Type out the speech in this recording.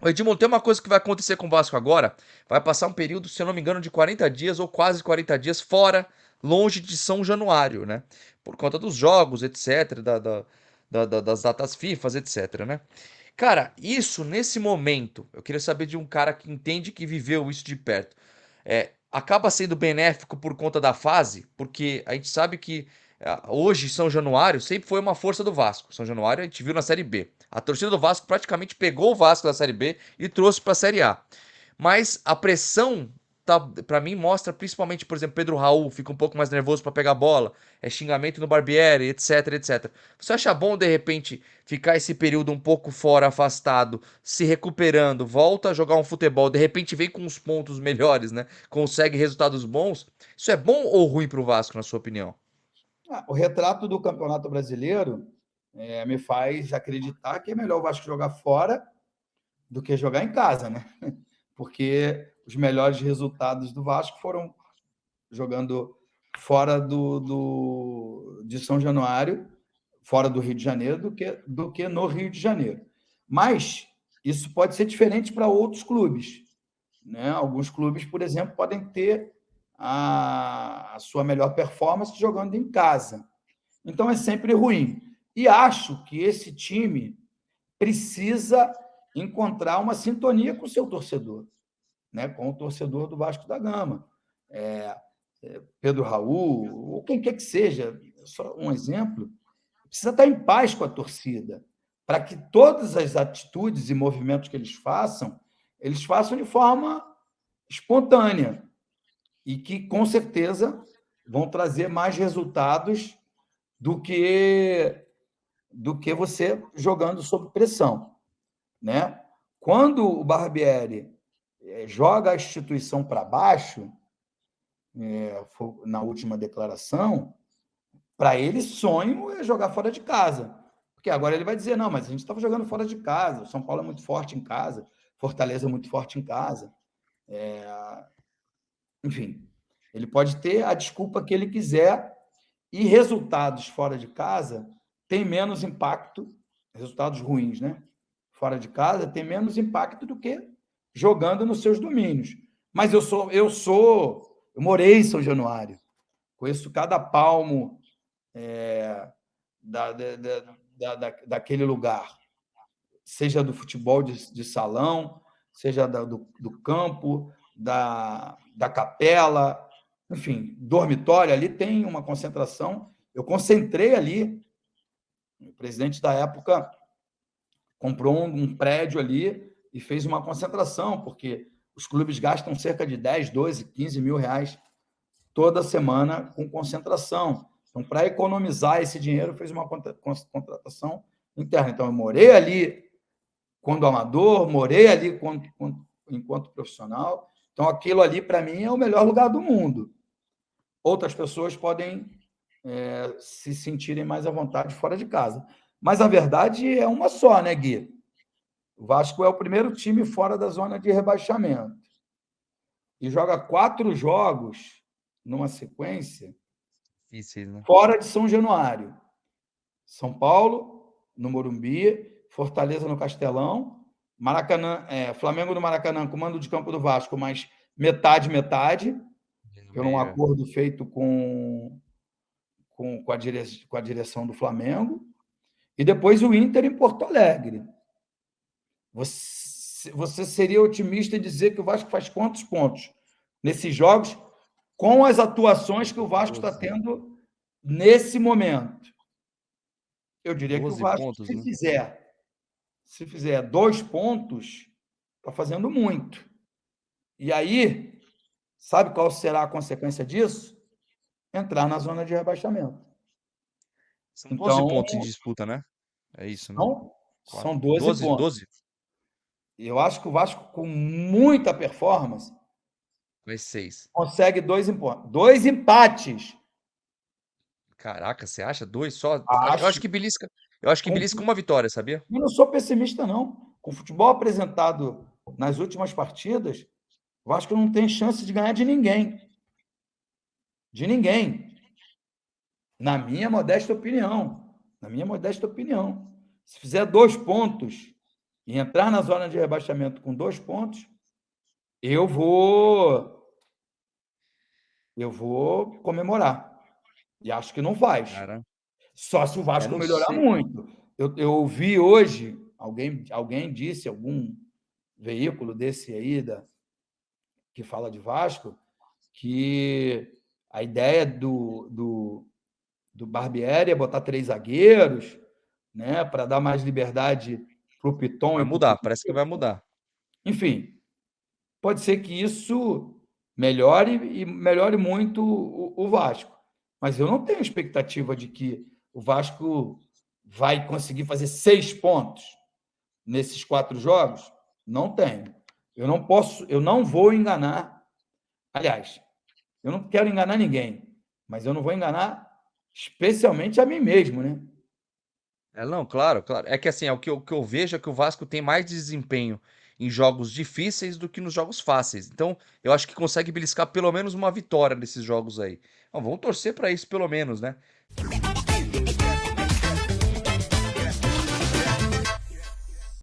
Ô, Edmundo, tem uma coisa que vai acontecer com o Vasco agora. Vai passar um período, se eu não me engano, de 40 dias ou quase 40 dias fora, longe de São Januário, né? Por conta dos jogos, etc., das datas FIFA, etc., né? Cara, isso nesse momento, eu queria saber de um cara que entende que viveu isso de perto. Acaba sendo benéfico por conta da fase, porque a gente sabe que hoje São Januário sempre foi uma força do Vasco. São Januário a gente viu na Série B. A torcida do Vasco praticamente pegou o Vasco da Série B e trouxe para a Série A. Mas a pressão, tá, para mim, mostra principalmente, por exemplo, Pedro Raul fica um pouco mais nervoso para pegar a bola, xingamento no Barbieri, etc, etc. Você acha bom, de repente, ficar esse período um pouco fora, afastado, se recuperando, volta a jogar um futebol, de repente vem com uns pontos melhores, né? Consegue resultados bons. Isso é bom ou ruim para o Vasco, na sua opinião? O retrato do Campeonato Brasileiro me faz acreditar que é melhor o Vasco jogar fora do que jogar em casa, né? Porque os melhores resultados do Vasco foram jogando fora de São Januário, fora do Rio de Janeiro, do que no Rio de Janeiro. Mas isso pode ser diferente para outros clubes. Né? Alguns clubes, por exemplo, podem ter a sua melhor performance jogando em casa. Então é sempre ruim. E acho que esse time precisa encontrar uma sintonia com o seu torcedor, né? Com o torcedor do Vasco da Gama. É, Pedro Raul, ou quem quer que seja, só um exemplo, precisa estar em paz com a torcida, para que todas as atitudes e movimentos que eles façam de forma espontânea e que, com certeza, vão trazer mais resultados do que você jogando sob pressão, né? Quando o Barbieri joga a instituição para baixo, na última declaração, para ele sonho é jogar fora de casa, porque agora ele vai dizer não, mas a gente estava jogando fora de casa, o São Paulo é muito forte em casa, Fortaleza é muito forte em casa, enfim, ele pode ter a desculpa que ele quiser e resultados fora de casa têm menos impacto, resultados ruins, né? Fora de casa tem menos impacto do que jogando nos seus domínios. Mas eu morei em São Januário, conheço cada palmo da, da, daquele lugar, seja do futebol de salão, seja do campo, da capela, enfim, dormitório ali tem uma concentração. Eu concentrei ali, o presidente da época comprou um prédio ali e fez uma concentração, porque os clubes gastam cerca de 10, 12, 15 mil reais toda semana com concentração. Então, para economizar esse dinheiro, fez uma contratação interna. Então, eu morei ali quando amador, morei ali enquanto profissional. Então, aquilo ali, para mim, é o melhor lugar do mundo. Outras pessoas podem se sentirem mais à vontade fora de casa. Mas a verdade é uma só, né, Gui? O Vasco é o primeiro time fora da zona de rebaixamento. E joga 4 jogos numa sequência Difíceis, né? fora de São Januário. São Paulo, no Morumbi, Fortaleza no Castelão, Maracanã, Flamengo no Maracanã, comando de campo do Vasco, mas metade, No por um meio, é. acordo feito com a direção do Flamengo, e depois o Inter em Porto Alegre. Você seria otimista em dizer que o Vasco faz quantos pontos nesses jogos com as atuações que o Vasco está 12, tendo nesse momento? Eu diria que o 12 Vasco, pontos, né? se fizer 2 pontos, está fazendo muito. E aí, sabe qual será a consequência disso? Entrar na zona de rebaixamento. São 12 Então, pontos em disputa, né? É isso, né? são 12 12, pontos. 12? E eu acho que o Vasco, com muita performance, Vai 6. consegue 2 empates. Caraca, você acha? Dois só? Eu acho Acho. que belisca. Eu acho que Com, belisca uma vitória, sabia? eu não sou pessimista, não. Com o futebol apresentado nas últimas partidas, o Vasco não tem chance de ganhar de ninguém. De ninguém. Na minha modesta opinião. Na minha modesta opinião. Se fizer 2 pontos, e entrar na zona de rebaixamento com 2 pontos, eu vou comemorar. E acho que não faz. Cara, Só se o Vasco não melhorar sei. muito. Eu ouvi hoje, alguém disse, algum veículo desse aí que fala de Vasco, que a ideia do Barbieri é botar 3 zagueiros, né, para dar mais liberdade para o Piton Vai e para o mudar, parece que vai Cudê. mudar. Enfim, pode ser que isso melhore e melhore muito o Vasco. Mas eu não tenho expectativa de que o Vasco vai conseguir fazer 6 pontos nesses 4 jogos. Não tenho. Eu não posso, eu não vou enganar. Aliás, eu não quero enganar ninguém, mas eu não vou enganar especialmente a mim mesmo, né? Não, claro, claro. É que assim, o que eu vejo é que o Vasco tem mais desempenho em jogos difíceis do que nos jogos fáceis. Então, eu acho que consegue beliscar pelo menos uma vitória nesses jogos aí. Então, vamos torcer para isso pelo menos, né?